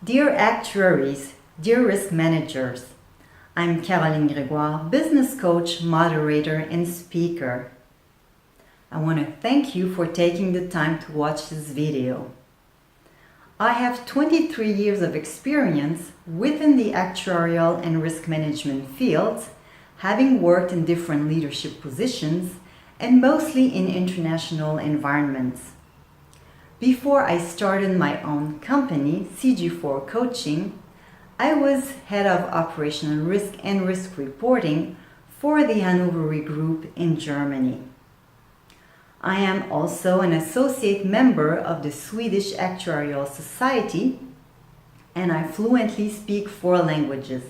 Dear actuaries, dear risk managers, I'm Caroline Grégoire, business coach, moderator, and speaker. I want to thank you for taking the time to watch this video. I have 23 years of experience within the actuarial and risk management fields, having worked in different leadership positions and mostly in international environments. Before I started my own company, CG4 Coaching, I was head of operational risk and risk reporting for the Hannover Group in Germany. I am also an associate member of the Swedish Actuarial Society, and I fluently speak 4 languages: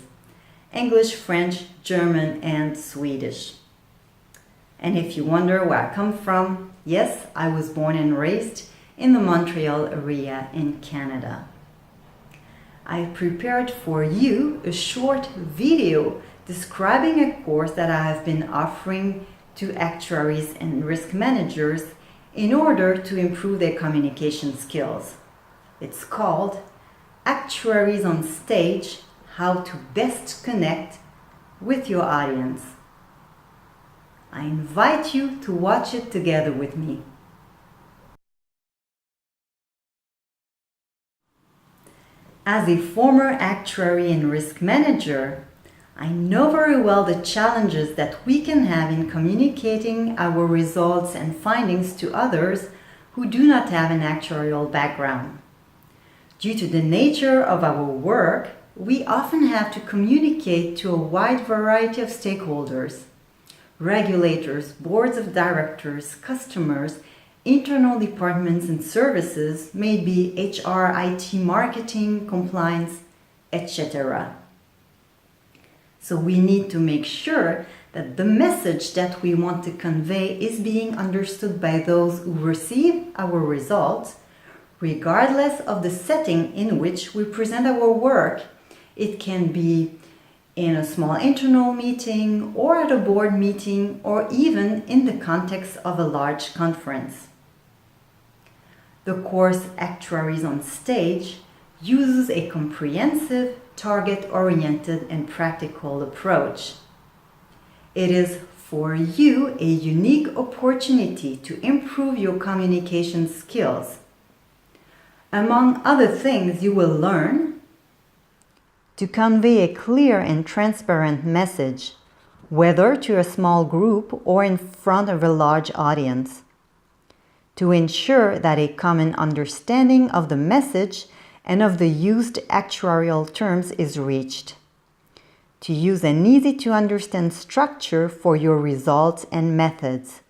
English, French, German, and Swedish. And if you wonder where I come from, yes, I was born and raised in the Montreal area in Canada. I prepared for you a short video describing a course that I have been offering to actuaries and risk managers in order to improve their communication skills. It's called Actuaries on Stage: How to Best Connect with Your Audience. I invite you to watch it together with me. As a former actuary and risk manager, I know very well the challenges that we can have in communicating our results and findings to others who do not have an actuarial background. Due to the nature of our work, we often have to communicate to a wide variety of stakeholders: regulators, boards of directors, customers, internal departments and services, maybe HR, IT, marketing, compliance, etc. So we need to make sure that the message that we want to convey is being understood by those who receive our results, regardless of the setting in which we present our work. It can be in a small internal meeting, or at a board meeting, or even in the context of a large conference. The course Actuaries on Stage uses a comprehensive, target-oriented, and practical approach. It is for you a unique opportunity to improve your communication skills. Among other things, you will learn to convey a clear and transparent message, whether to a small group or in front of a large audience, to ensure that a common understanding of the message and of the used actuarial terms is reached, to use an easy-to-understand structure for your results and methods,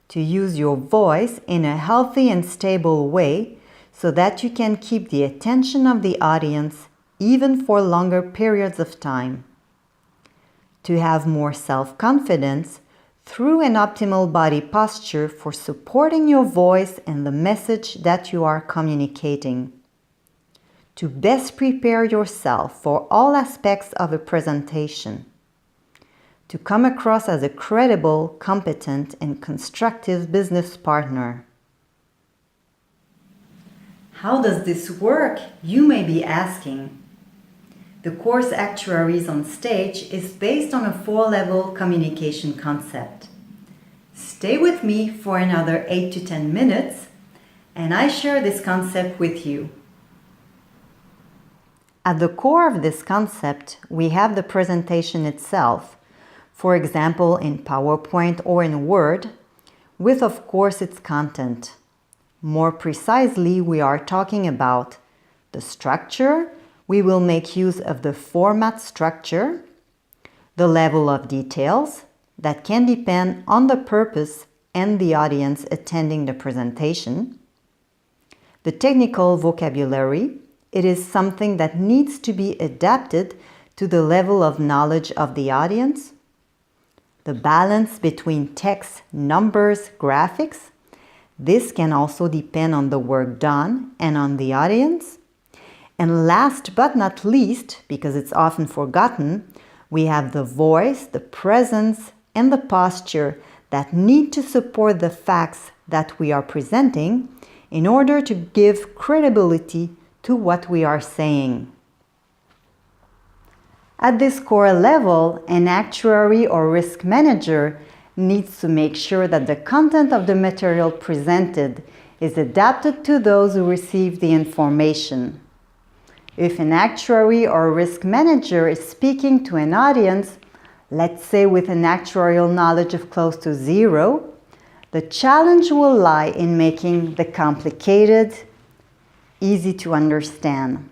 to use your voice in a healthy and stable way so that you can keep the attention of the audience even for longer periods of time, to have more self-confidence through an optimal body posture for supporting your voice and the message that you are communicating, to best prepare yourself for all aspects of a presentation, to come across as a credible, competent, and constructive business partner. How does this work, you may be asking? The course Actuaries on Stage is based on a 4-level communication concept. Stay with me for another 8 to 10 minutes, and I share this concept with you. At the core of this concept, we have the presentation itself, for example in PowerPoint or in Word, with of course its content. More precisely, we are talking about the structure. We will make use of the format structure, the level of details that can depend on the purpose and the audience attending the presentation, the technical vocabulary. It is something that needs to be adapted to the level of knowledge of the audience, the balance between text, numbers, graphics. This can also depend on the work done and on the audience. And last but not least, because it's often forgotten, we have the voice, the presence, and the posture that need to support the facts that we are presenting in order to give credibility to what we are saying. At this core level, an actuary or risk manager needs to make sure that the content of the material presented is adapted to those who receive the information. If an actuary or risk manager is speaking to an audience, let's say with an actuarial knowledge of close to zero, the challenge will lie in making the complicated easy to understand.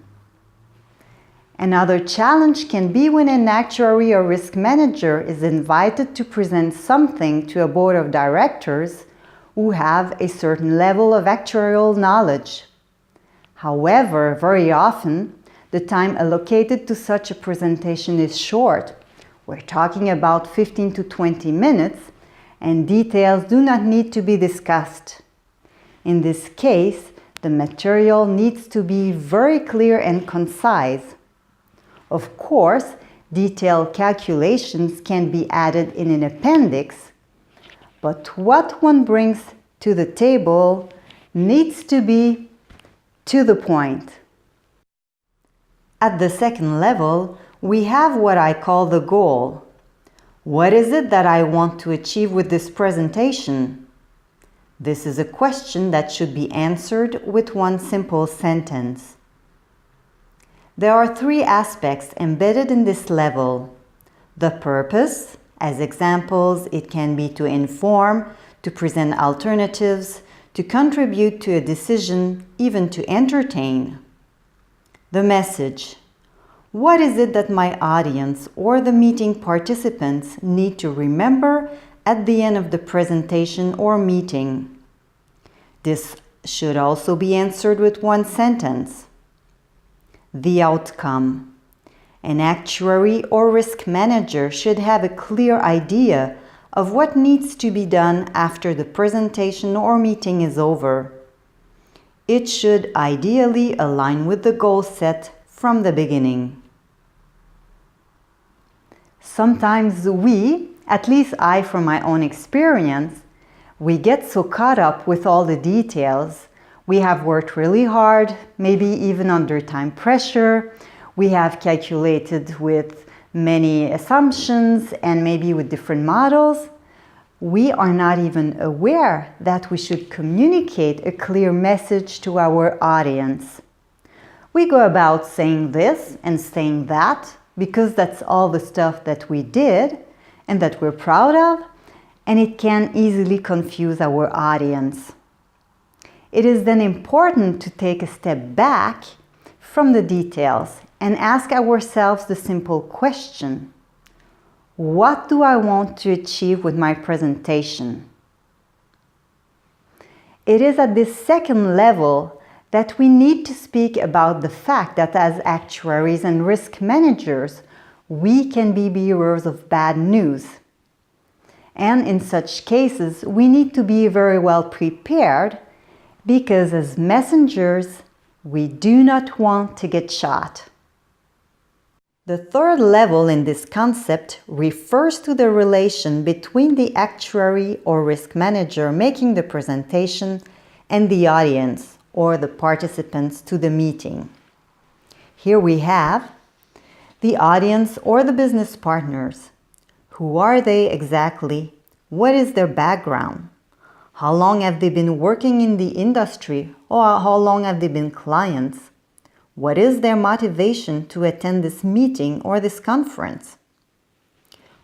Another challenge can be when an actuary or risk manager is invited to present something to a board of directors who have a certain level of actuarial knowledge. However, very often, the time allocated to such a presentation is short. We're talking about 15 to 20 minutes, and details do not need to be discussed. In this case, the material needs to be very clear and concise. Of course, detailed calculations can be added in an appendix, but what one brings to the table needs to be to the point. At the second level, we have what I call the goal. What is it that I want to achieve with this presentation? This is a question that should be answered with one simple sentence. There are three aspects embedded in this level. The purpose, as examples, it can be to inform, to present alternatives, to contribute to a decision, even to entertain. The message. What is it that my audience or the meeting participants need to remember at the end of the presentation or meeting? This should also be answered with one sentence. The outcome. An actuary or risk manager should have a clear idea of what needs to be done after the presentation or meeting is over. It should ideally align with the goal set from the beginning. Sometimes we, at least I from my own experience, we get so caught up with all the details. We have worked really hard, maybe even under time pressure. We have calculated with many assumptions and maybe with different models. We are not even aware that we should communicate a clear message to our audience. We go about saying this and saying that because that's all the stuff that we did and that we're proud of, and it can easily confuse our audience. It is then important to take a step back from the details and ask ourselves the simple question: what do I want to achieve with my presentation? It is at this second level that we need to speak about the fact that as actuaries and risk managers, we can be bearers of bad news. And in such cases, we need to be very well prepared because as messengers, we do not want to get shot. The third level in this concept refers to the relation between the actuary or risk manager making the presentation and the audience or the participants to the meeting. Here we have the audience or the business partners. Who are they exactly? What is their background? How long have they been working in the industry, or how long have they been clients? What is their motivation to attend this meeting or this conference?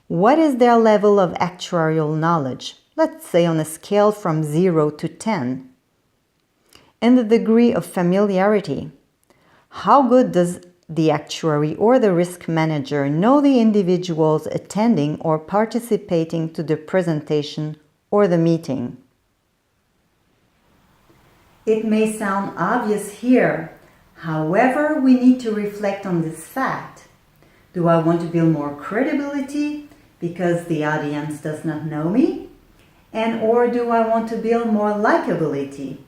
What is their level of actuarial knowledge, let's say on a scale from 0 to 10? And the degree of familiarity. How good does the actuary or the risk manager know the individuals attending or participating to the presentation or the meeting? It may sound obvious here. However, we need to reflect on this fact. Do I want to build more credibility because the audience does not know me? Or do I want to build more likability?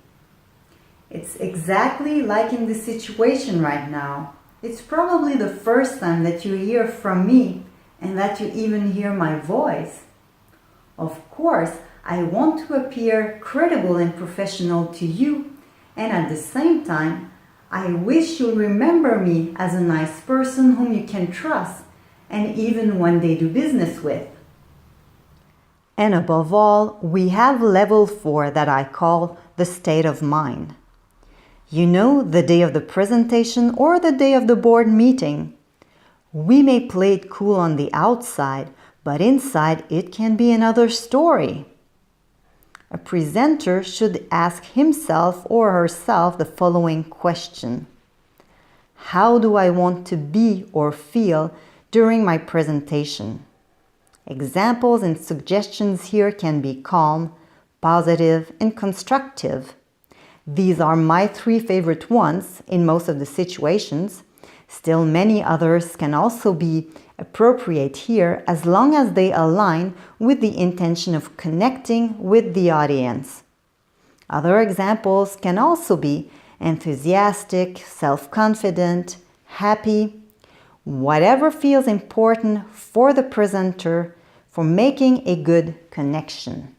It's exactly like in this situation right now. It's probably the first time that you hear from me and that you even hear my voice. Of course, I want to appear credible and professional to you, and at the same time, I wish you'll remember me as a nice person whom you can trust and even one day do business with. And above all, we have level 4 that I call the state of mind. You know, the day of the presentation or the day of the board meeting. We may play it cool on the outside, but inside it can be another story. A presenter should ask himself or herself the following question. How do I want to be or feel during my presentation? Examples and suggestions here can be calm, positive, and constructive. These are my 3 favorite ones in most of the situations. Still, many others can also be appropriate here as long as they align with the intention of connecting with the audience. Other examples can also be enthusiastic, self-confident, happy, whatever feels important for the presenter for making a good connection.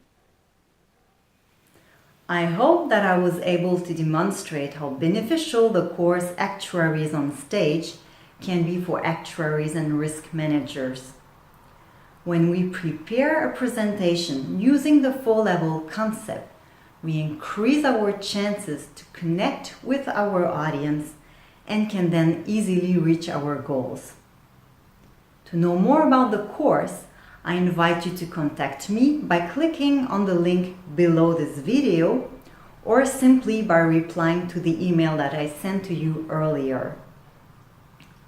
I hope that I was able to demonstrate how beneficial the course Actuaries on Stage can be for actuaries and risk managers. When we prepare a presentation using the 4-level concept, we increase our chances to connect with our audience and can then easily reach our goals. To know more about the course, I invite you to contact me by clicking on the link below this video or simply by replying to the email that I sent to you earlier.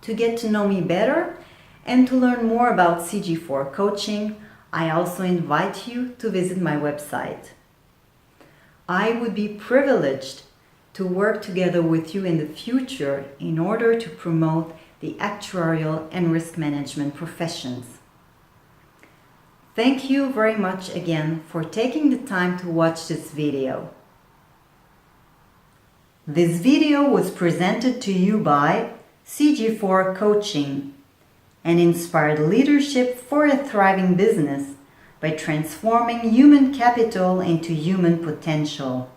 To get to know me better and to learn more about CG4 coaching, I also invite you to visit my website. I would be privileged to work together with you in the future in order to promote the actuarial and risk management professions. Thank you very much again for taking the time to watch this video. This video was presented to you by CG4 Coaching, an inspired leadership for a thriving business by transforming human capital into human potential.